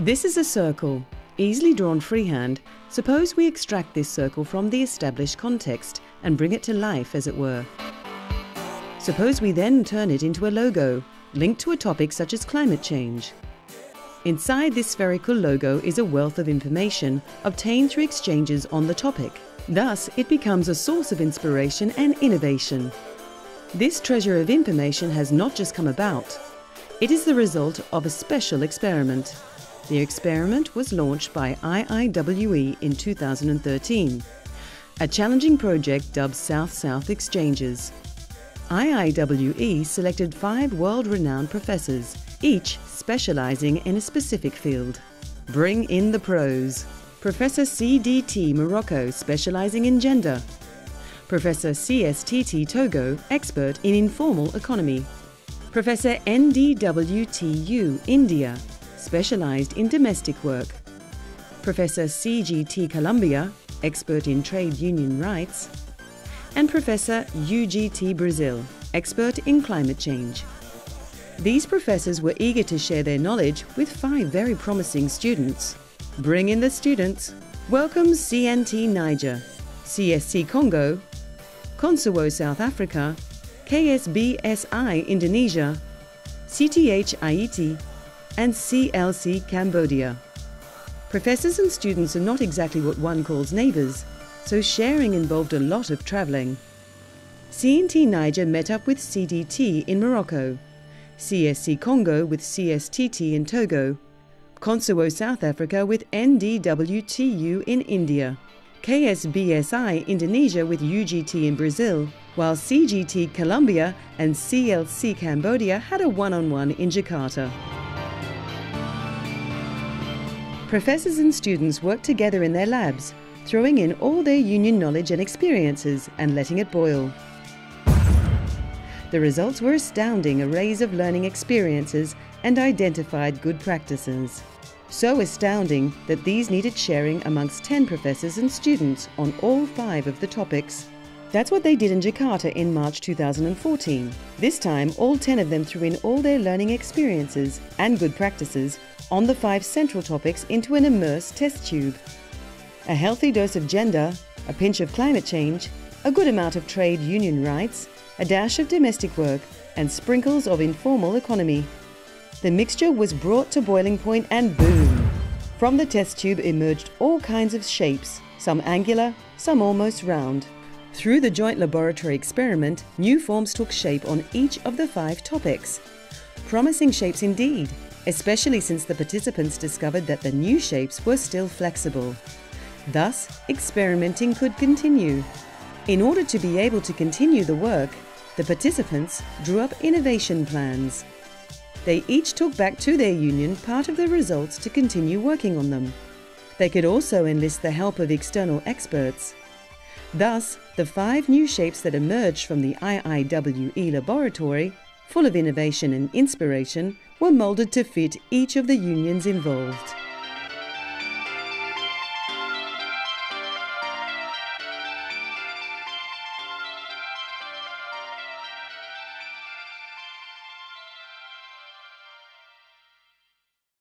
This is a circle, easily drawn freehand. Suppose we extract this circle from the established context and bring it to life, as it were. Suppose we then turn it into a logo, linked to a topic such as climate change. Inside this spherical logo is a wealth of information obtained through exchanges on the topic. Thus, it becomes a source of inspiration and innovation. This treasure of information has not just come about. It is the result of a special experiment. The experiment was launched by IIWE in 2013, a challenging project dubbed South-South Exchanges. IIWE selected 5 world-renowned professors, each specializing in a specific field. Bring in the pros. Professor CDT Morocco, specializing in gender. Professor CSTT Togo, expert in informal economy. Professor NDWTU India, specialized in domestic work. Professor CGT Colombia, expert in trade union rights. And Professor UGT Brazil, expert in climate change. These professors were eager to share their knowledge with 5 very promising students. Bring in the students. Welcome CNT Niger, CSC Congo, Consowo South Africa, KSBSI Indonesia, CTH Haiti, and CLC Cambodia. Professors and students are not exactly what one calls neighbours, so sharing involved a lot of travelling. CNT Niger met up with CDT in Morocco, CSC Congo with CSTT in Togo, Consowo South Africa with NDWTU in India, KSBSI Indonesia with UGT in Brazil, while CGT Colombia and CLC Cambodia had a one-on-one in Jakarta. Professors and students worked together in their labs, throwing in all their union knowledge and experiences and letting it boil. The results were astounding arrays of learning experiences and identified good practices. So astounding that these needed sharing amongst 10 professors and students on all 5 of the topics. That's what they did in Jakarta in March 2014. This time, all 10 of them threw in all their learning experiences and good practices on the 5 central topics into an immersed test tube. A healthy dose of gender, a pinch of climate change, a good amount of trade union rights, a dash of domestic work, and sprinkles of informal economy. The mixture was brought to boiling point and boom! From the test tube emerged all kinds of shapes, some angular, some almost round. Through the joint laboratory experiment, new forms took shape on each of the 5 topics. Promising shapes indeed, especially since the participants discovered that the new shapes were still flexible. Thus, experimenting could continue. In order to be able to continue the work, the participants drew up innovation plans. They each took back to their union part of the results to continue working on them. They could also enlist the help of external experts. Thus, the 5 new shapes that emerged from the IIWE laboratory, full of innovation and inspiration, were moulded to fit each of the unions involved.